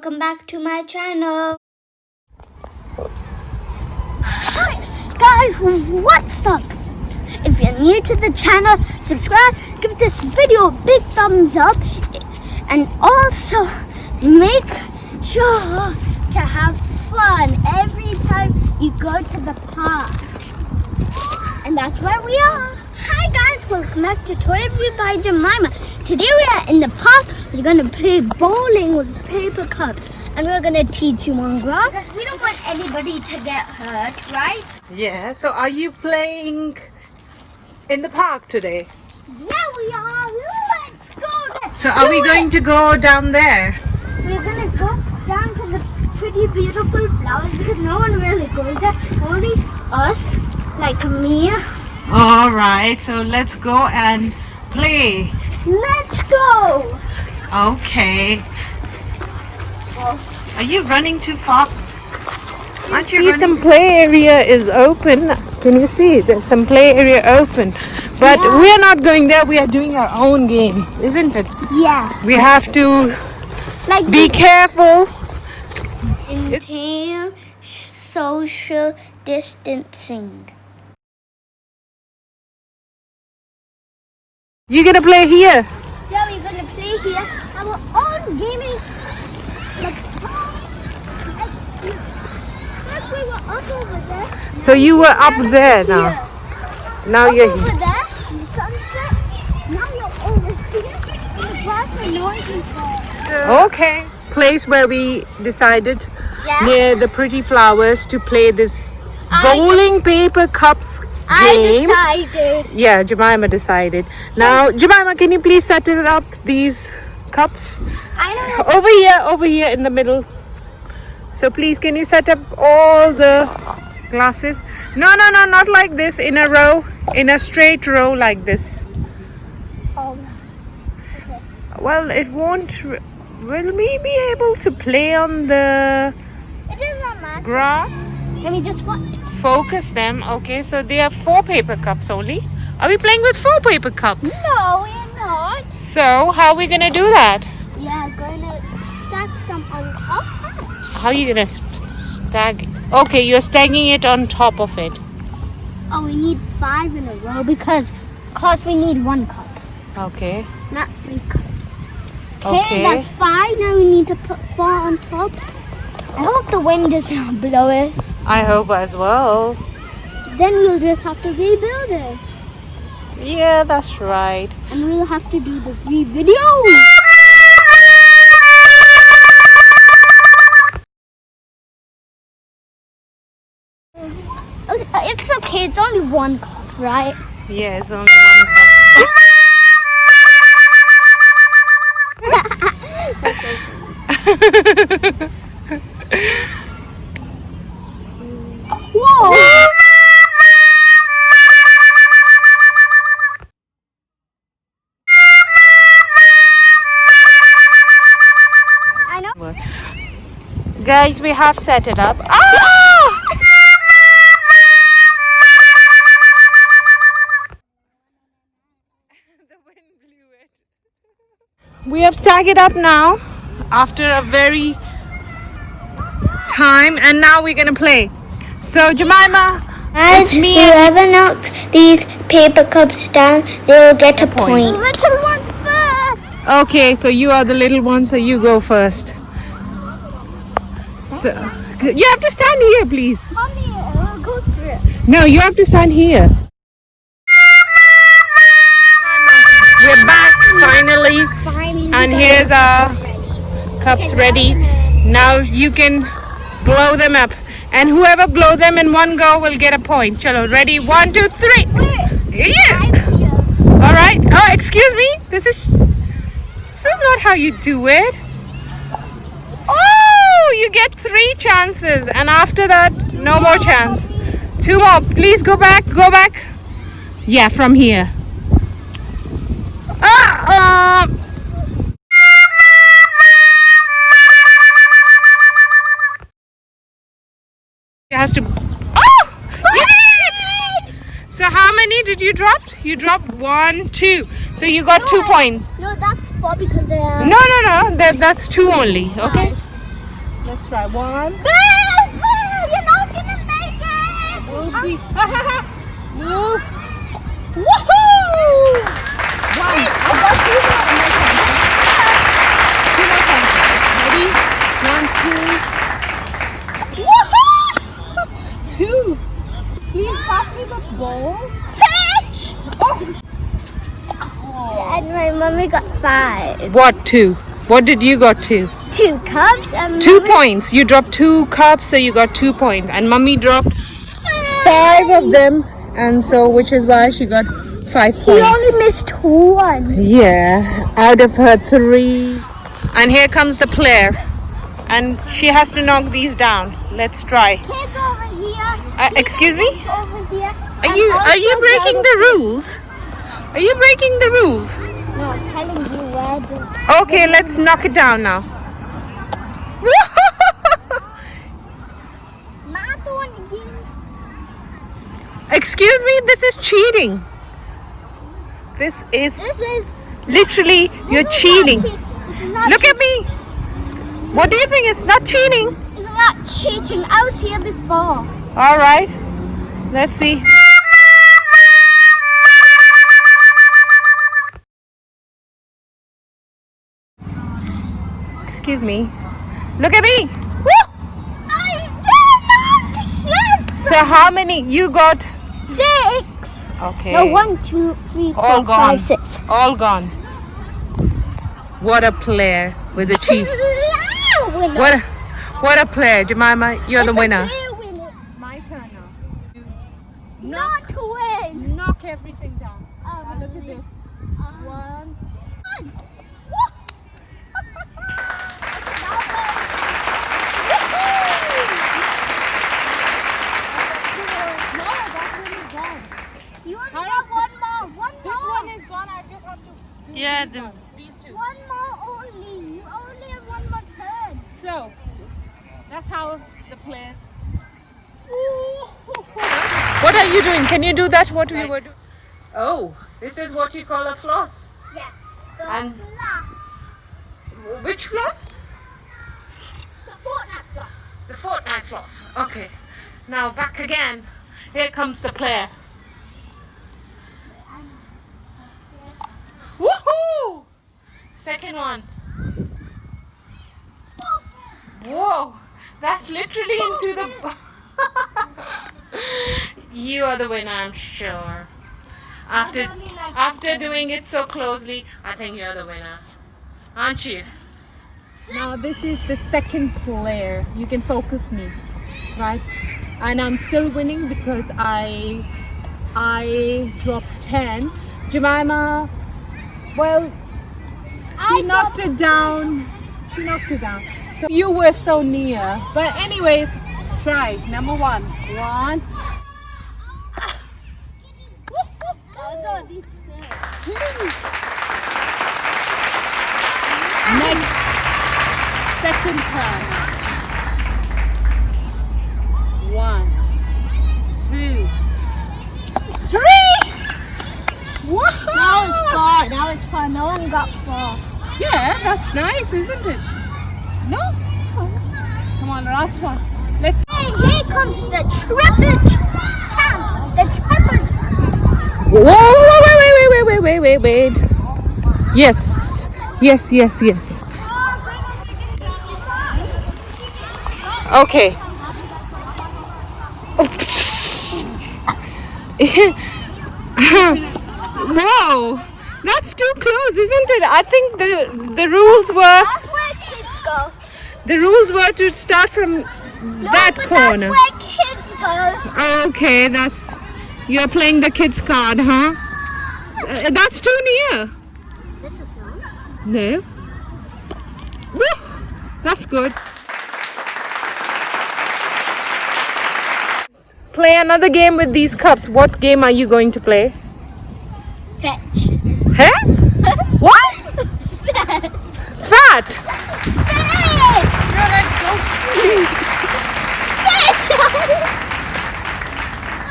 welcome back to my channel. Hi guys, what's up? If you're new to the channel, subscribe, give this video a big thumbs up, and also make sure to have fun every time you go to the park. And that's where we are. Hi guys, welcome back to Toy Review by Jemimah. Today we are in the park. We're going to play bowling with paper cups. And we're going to teach you on grass. We don't want anybody to get hurt, right? Yeah, so are you playing in the park today? Yeah, we are. Let's go. So are we going to go down there? We're going to go down to the pretty beautiful flowers because no one really goes there. Only us, like me. All right, so let's go and play. Let's go. Okay. Are you running too fast? Aren't you running? Some play area is open. Can you see? There's some play area open. But we are not going there. We are doing our own game, isn't it? Yeah. We have to be careful. Maintain social distancing. You gonna play here? Yeah, we're gonna play here. Our own gaming. First we were up over there. So you were up there now. Now you're over here. there in the sunset. Now you're over here. The grass and no one can fall. Okay. Place where we decided near the pretty flowers to play this bowling paper cups game. I decided. Yeah, Jemimah decided. Now, Jemimah, can you please set it up, these cups? I know. Over here in the middle. So please, can you set up all the glasses? No, not like this, in a row, in a straight row like this. Oh, okay. Well, it won't. Will we be able to play on the It does not matter. grass? Let me just what? Focus them. Okay, so they are 4 paper cups only. Are we playing with 4 paper cups? No, we're not. So how are we gonna do that? Yeah, gonna stack some on top. How are you gonna stack? Okay, you're stacking it on top of it. Oh, we need 5 in a row because we need 1 cup, Okay. not 3 cups. Okay. That's 5. Now we need to put 4 on top. I hope the wind does not blow it. I hope as well. Then we'll just have to rebuild it. Yeah, that's right. And we'll have to do the re-video. It's okay, it's only 1 cup, right? Yeah, it's only 1 cup. Whoa! I know. Guys, we have set it up. We have stacked it up now after a very time, and now we're gonna play. So Jemimah, As whoever knocks these paper cups down, they will get a point. The little ones first. okay, so you are the little one, so you go first. So you have to stand here, please. Mommy, I'll go through. No, you have to stand here. We're back finally, and here's our cups ready. Now you can blow them up, and whoever blow them in one go will get a point. Chalo, ready? 1, 2, 3. Yeah. All right. Oh, excuse me. This is not how you do it. Oh, you get 3 chances, and after that, no more chance. 2 more. Please go back. Go back. Yeah, from here. It has to. Oh! Yes! So how many did you drop? You dropped 1, 2. So you got 2 points. No, that's 4 because they are. No. That's 2 only. Okay. Let's try. 1. You're not gonna make it. We'll see. Move. Woohoo! 1. I got 2 more. Two more times. Ready? 1, 2. Woohoo! 2. Please pass me the ball. Fetch. Oh. And my mommy got 5. What 2? What did you got 2? 2 cups and 2 mommy- points. You dropped 2 cups, so you got 2 points. And Mummy dropped 5 of them, and so which is why she got 5 She points. only missed 1. Yeah, out of her 3. And here comes the player, and she has to knock these down. Let's try. Kids over here. Excuse me? Kids over here. Are you breaking the rules? Are you breaking the rules? No, I'm telling you where the... Okay, let's knock it down now. Excuse me, this is cheating. This is This is... literally, you're this is cheating. not this is not Look at me. What do you think? It's not cheating. It's not cheating. I was here before. All right. Let's see. Excuse me. Look at me. Woo! I did not set So how many? You got 6. okay. No, 1, 2, 3, 4, All gone. 5, 6. All gone. What a player with a cheat. What a player, Jemimah. You're the winner. My turn now. Not to win. Knock everything down. Now look at this. 1. You only have one more. This one is gone. I just have to do Yeah, these ones. These 2. One more only. You only have one more turn. So that's how the players. What are you doing? Can you do that? What we were doing? Oh, this is what you call a floss. Yeah. The And- floss. Which floss? The fortnight floss. The fortnight floss. Okay. Now back again. Here comes the player. Woohoo! Second one. Whoa! That's literally into the. You are the winner, I'm sure. After doing it so closely, I think you're the winner, aren't you? Now this is the second player. You can focus me, right? And I'm still winning because I dropped 10. Jemimah, well, she knocked it down. She knocked it down. So you were so near. But anyways, try. Number 1. 1. Next, second turn. 1, 2, 3. Wow! That was fun. That was fun. No one got 4. Yeah, that's nice, isn't it? No? Come on, last one. Let's. Hey, here comes the triple champ. The triple. Whoa! Wait. Yes. Okay. Whoa! That's too close, isn't it? I think the rules were That's where kids go. the rules were to start from that But corner. that's where kids go. Okay, you're playing the kids card, huh? That's too near. This is not. No. Woo! That's good. Play another game with these cups. What game are you going to play? Fetch. Huh? What? Fetch. Fat. Fetch.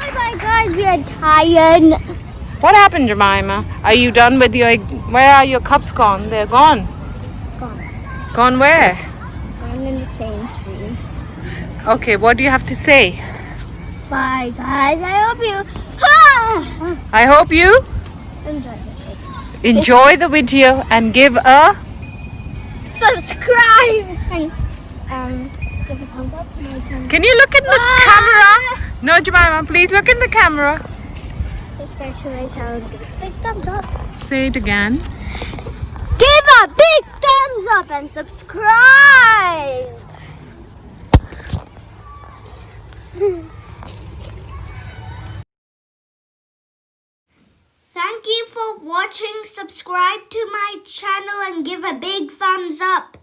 Bye bye guys, we are tired. What happened, Jemimah? Are you done with your? Where are your cups gone? They're gone. Gone. Gone where? Gone in to Sainsbury's. Okay, what do you have to say? Bye, guys. I hope you I hope you enjoy this video. enjoy the video and give a Subscribe and give a thumbs up. Can you look in the camera? No, Jemimah, please look in the camera. Subscribe to my channel and give a big thumbs up. Say it again. Give a big thumbs up and subscribe. Thank you for watching. Subscribe to my channel and give a big thumbs up.